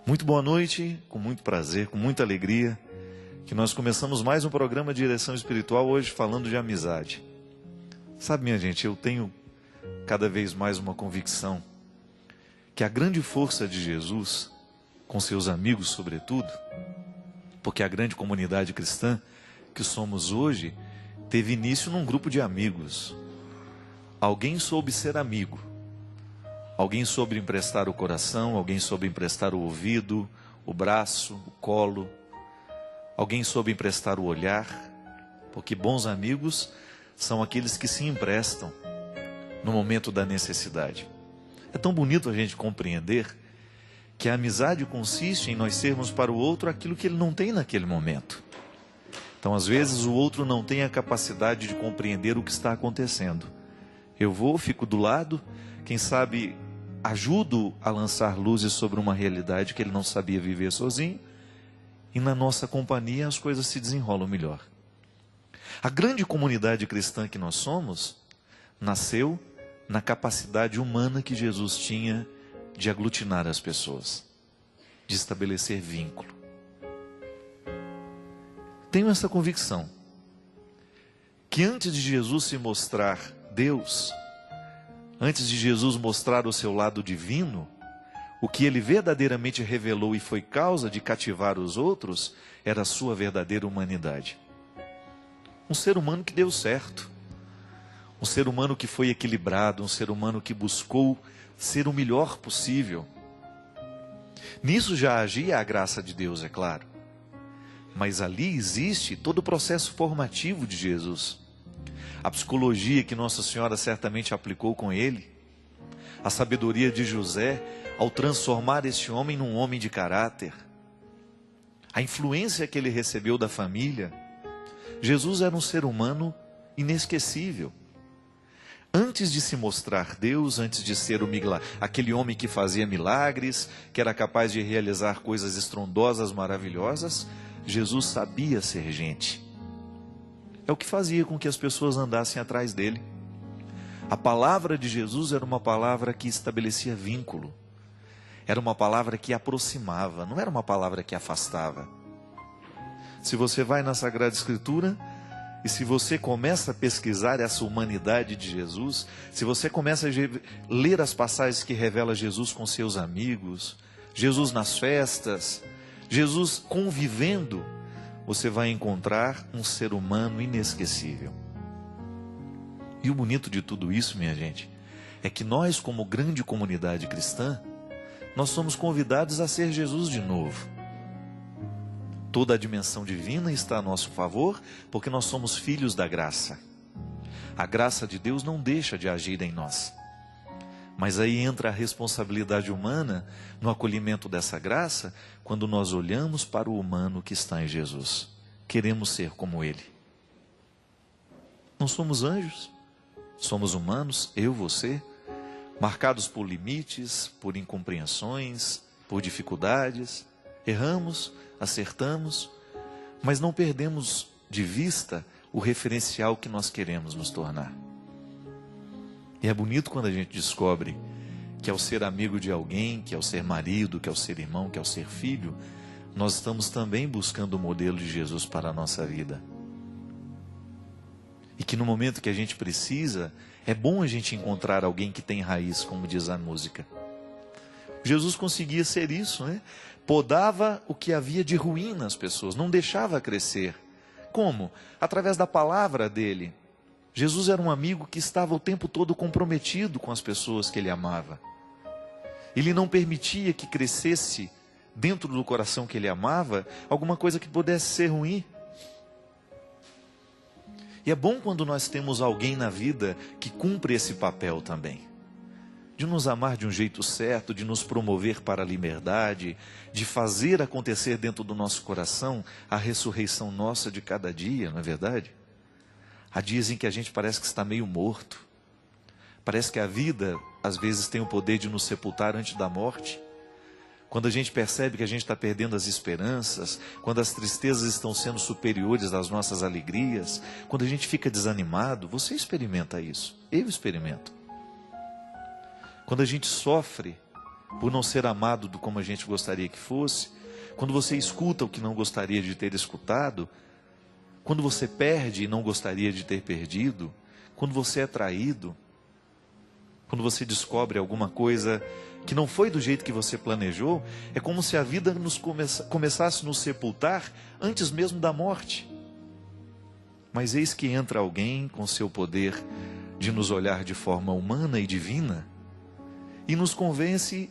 Muito boa noite, com muito prazer, com muita alegria, que nós começamos mais um programa de direção espiritual hoje falando de amizade. Sabe, minha gente, eu tenho cada vez mais uma convicção que a grande força de Jesus, com seus amigos sobretudo, porque a grande comunidade cristã que somos hoje, teve início num grupo de amigos. Alguém soube ser amigo. Alguém soube emprestar o coração, alguém soube emprestar o ouvido, o braço, o colo. Alguém soube emprestar o olhar, porque bons amigos são aqueles que se emprestam no momento da necessidade. É tão bonito a gente compreender que a amizade consiste em nós sermos para o outro aquilo que ele não tem naquele momento. Então, às vezes, o outro não tem a capacidade de compreender o que está acontecendo. Eu vou, fico do lado, quem sabe ajudo a lançar luzes sobre uma realidade que ele não sabia viver sozinho, e na nossa companhia as coisas se desenrolam melhor. A grande comunidade cristã que nós somos, nasceu na capacidade humana que Jesus tinha de aglutinar as pessoas, de estabelecer vínculo. Tenho essa convicção, que antes de Jesus se mostrar Deus, antes de Jesus mostrar o seu lado divino, o que ele verdadeiramente revelou e foi causa de cativar os outros, era a sua verdadeira humanidade. Um ser humano que deu certo, um ser humano que foi equilibrado, um ser humano que buscou ser o melhor possível. Nisso já agia a graça de Deus, é claro. Mas ali existe todo o processo formativo de Jesus. A psicologia que Nossa Senhora certamente aplicou com ele, a sabedoria de José ao transformar esse homem num homem de caráter, a influência que ele recebeu da família. Jesus era um ser humano inesquecível. Antes de se mostrar Deus, antes de ser aquele homem que fazia milagres, que era capaz de realizar coisas estrondosas, maravilhosas, Jesus sabia ser gente. É o que fazia com que as pessoas andassem atrás dele. A palavra de Jesus era uma palavra que estabelecia vínculo. Era uma palavra que aproximava, não era uma palavra que afastava. Se você vai na Sagrada Escritura, e se você começa a pesquisar essa humanidade de Jesus, se você começa a ler as passagens que revela Jesus com seus amigos, Jesus nas festas, Jesus convivendo, você vai encontrar um ser humano inesquecível. E o bonito de tudo isso, minha gente, é que nós, como grande comunidade cristã, nós somos convidados a ser Jesus de novo. Toda a dimensão divina está a nosso favor, porque nós somos filhos da graça. A graça de Deus não deixa de agir em nós. Mas aí entra a responsabilidade humana no acolhimento dessa graça, quando nós olhamos para o humano que está em Jesus. Queremos ser como Ele. Não somos anjos, somos humanos, eu, você, marcados por limites, por incompreensões, por dificuldades. Erramos, acertamos, mas não perdemos de vista o referencial que nós queremos nos tornar. E é bonito quando a gente descobre que ao ser amigo de alguém, que ao ser marido, que ao ser irmão, que ao ser filho, nós estamos também buscando o modelo de Jesus para a nossa vida. E que no momento que a gente precisa, é bom a gente encontrar alguém que tem raiz, como diz a música. Jesus conseguia ser isso, né? Podava o que havia de ruim nas pessoas, não deixava crescer. Como? Através da palavra dele. Jesus era um amigo que estava o tempo todo comprometido com as pessoas que ele amava. Ele não permitia que crescesse dentro do coração que ele amava alguma coisa que pudesse ser ruim. E é bom quando nós temos alguém na vida que cumpre esse papel também. De nos amar de um jeito certo, de nos promover para a liberdade, de fazer acontecer dentro do nosso coração a ressurreição nossa de cada dia, não é verdade? Há dias em que a gente parece que está meio morto. Parece que a vida, às vezes, tem o poder de nos sepultar antes da morte. Quando a gente percebe que a gente está perdendo as esperanças, quando as tristezas estão sendo superiores às nossas alegrias, quando a gente fica desanimado, você experimenta isso, eu experimento. Quando a gente sofre por não ser amado como a gente gostaria que fosse, quando você escuta o que não gostaria de ter escutado, quando você perde e não gostaria de ter perdido, quando você é traído, quando você descobre alguma coisa que não foi do jeito que você planejou, é como se a vida começasse a nos sepultar antes mesmo da morte. Mas eis que entra alguém com seu poder de nos olhar de forma humana e divina e nos convence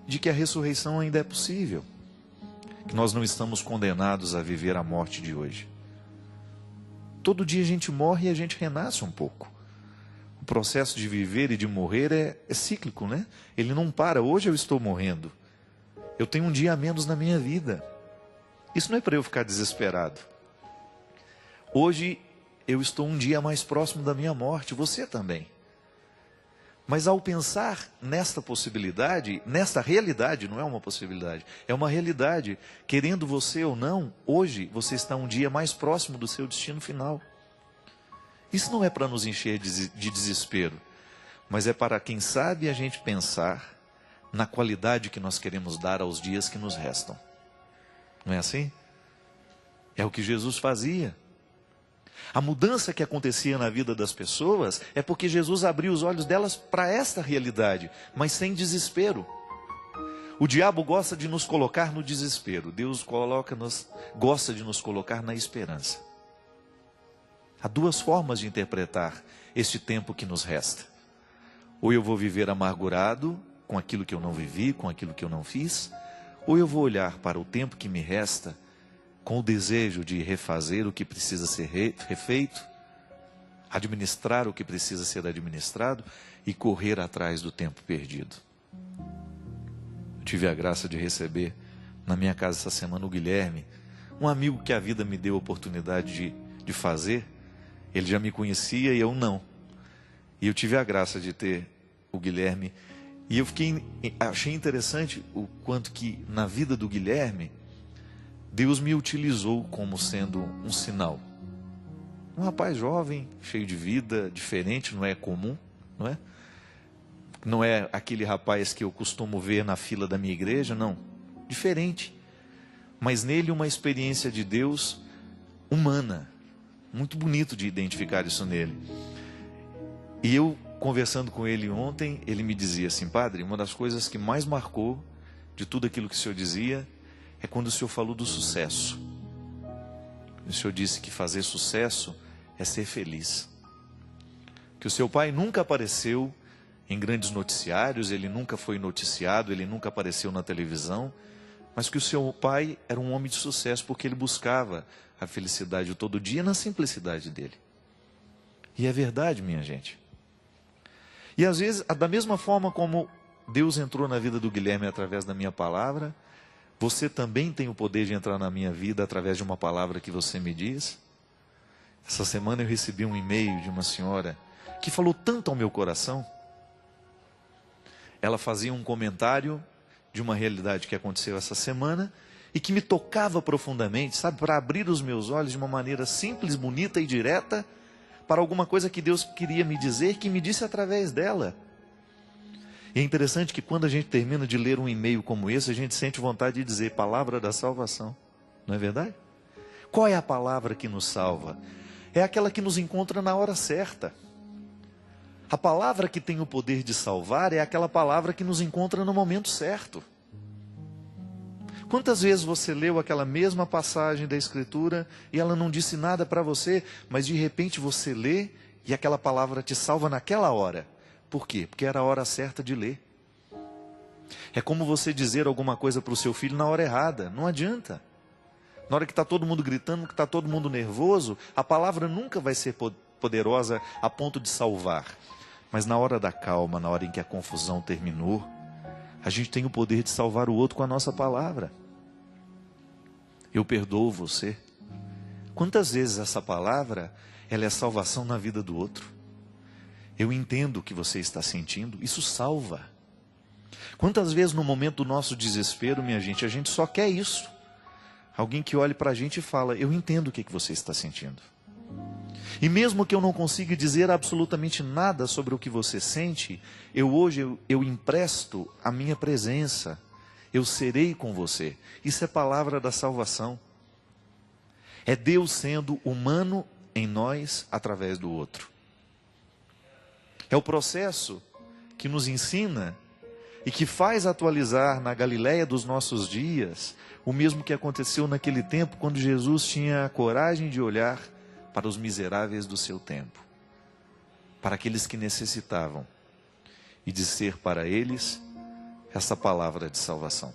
de que a ressurreição ainda é possível, que nós não estamos condenados a viver a morte de hoje. Todo dia a gente morre e a gente renasce um pouco. O processo de viver e de morrer é cíclico, né? Ele não para. Hoje eu estou morrendo. Eu tenho um dia a menos na minha vida. Isso não é para eu ficar desesperado. Hoje eu estou um dia mais próximo da minha morte. Você também. Mas ao pensar nesta possibilidade, nesta realidade, não é uma possibilidade, é uma realidade. Querendo você ou não, hoje você está um dia mais próximo do seu destino final. Isso não é para nos encher de desespero, mas é para, quem sabe, a gente pensar na qualidade que nós queremos dar aos dias que nos restam. Não é assim? É o que Jesus fazia. A mudança que acontecia na vida das pessoas é porque Jesus abriu os olhos delas para esta realidade, mas sem desespero. O diabo gosta de nos colocar no desespero, Deus gosta de nos colocar na esperança. Há duas formas de interpretar este tempo que nos resta. Ou eu vou viver amargurado com aquilo que eu não vivi, com aquilo que eu não fiz, ou eu vou olhar para o tempo que me resta com o desejo de refazer o que precisa ser refeito, administrar o que precisa ser administrado e correr atrás do tempo perdido. Eu tive a graça de receber na minha casa essa semana o Guilherme, um amigo que a vida me deu a oportunidade de fazer. Ele já me conhecia e eu não. E eu tive a graça de ter o Guilherme. E eu achei interessante o quanto que na vida do Guilherme, Deus me utilizou como sendo um sinal. Um rapaz jovem, cheio de vida, diferente, não é comum, não é? Não é aquele rapaz que eu costumo ver na fila da minha igreja, não. Diferente. Mas nele uma experiência de Deus humana. Muito bonito de identificar isso nele. E eu, conversando com ele ontem, ele me dizia assim: padre, uma das coisas que mais marcou de tudo aquilo que o senhor dizia é quando o senhor falou do sucesso. O senhor disse que fazer sucesso é ser feliz. Que o seu pai nunca apareceu em grandes noticiários, ele nunca foi noticiado, ele nunca apareceu na televisão, mas que o seu pai era um homem de sucesso porque ele buscava a felicidade todo dia na simplicidade dele. E é verdade, minha gente. E às vezes, da mesma forma como Deus entrou na vida do Guilherme através da minha palavra, você também tem o poder de entrar na minha vida através de uma palavra que você me diz. Essa semana eu recebi um e-mail de uma senhora que falou tanto ao meu coração. Ela fazia um comentário de uma realidade que aconteceu essa semana e que me tocava profundamente, sabe, para abrir os meus olhos de uma maneira simples, bonita e direta para alguma coisa que Deus queria me dizer, que me disse através dela. E é interessante que quando a gente termina de ler um e-mail como esse, a gente sente vontade de dizer: palavra da salvação. Não é verdade? Qual é a palavra que nos salva? É aquela que nos encontra na hora certa. A palavra que tem o poder de salvar é aquela palavra que nos encontra no momento certo. Quantas vezes você leu aquela mesma passagem da Escritura e ela não disse nada para você, mas de repente você lê e aquela palavra te salva naquela hora? Por quê? Porque era a hora certa de ler. É como você dizer alguma coisa para o seu filho na hora errada. Não adianta. Na hora que está todo mundo gritando, que está todo mundo nervoso, a palavra nunca vai ser poderosa a ponto de salvar. Mas na hora da calma, na hora em que a confusão terminou, a gente tem o poder de salvar o outro com a nossa palavra. Eu perdoo você. Quantas vezes essa palavra, ela é salvação na vida do outro? Eu entendo o que você está sentindo, isso salva. Quantas vezes no momento do nosso desespero, minha gente, a gente só quer isso. Alguém que olhe para a gente e fala: eu entendo o que você está sentindo. E mesmo que eu não consiga dizer absolutamente nada sobre o que você sente, hoje eu empresto a minha presença. Eu serei com você. Isso é palavra da salvação. É Deus sendo humano em nós através do outro. É o processo que nos ensina e que faz atualizar na Galileia dos nossos dias o mesmo que aconteceu naquele tempo, quando Jesus tinha a coragem de olhar para os miseráveis do seu tempo, para aqueles que necessitavam, e dizer para eles essa palavra de salvação,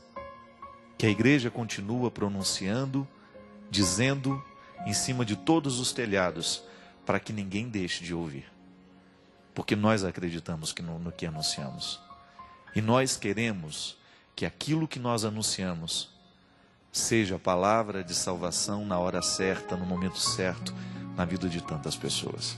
que a igreja continua pronunciando, dizendo em cima de todos os telhados, para que ninguém deixe de ouvir, porque nós acreditamos no que anunciamos, e nós queremos que aquilo que nós anunciamos seja a palavra de salvação na hora certa, no momento certo, na vida de tantas pessoas.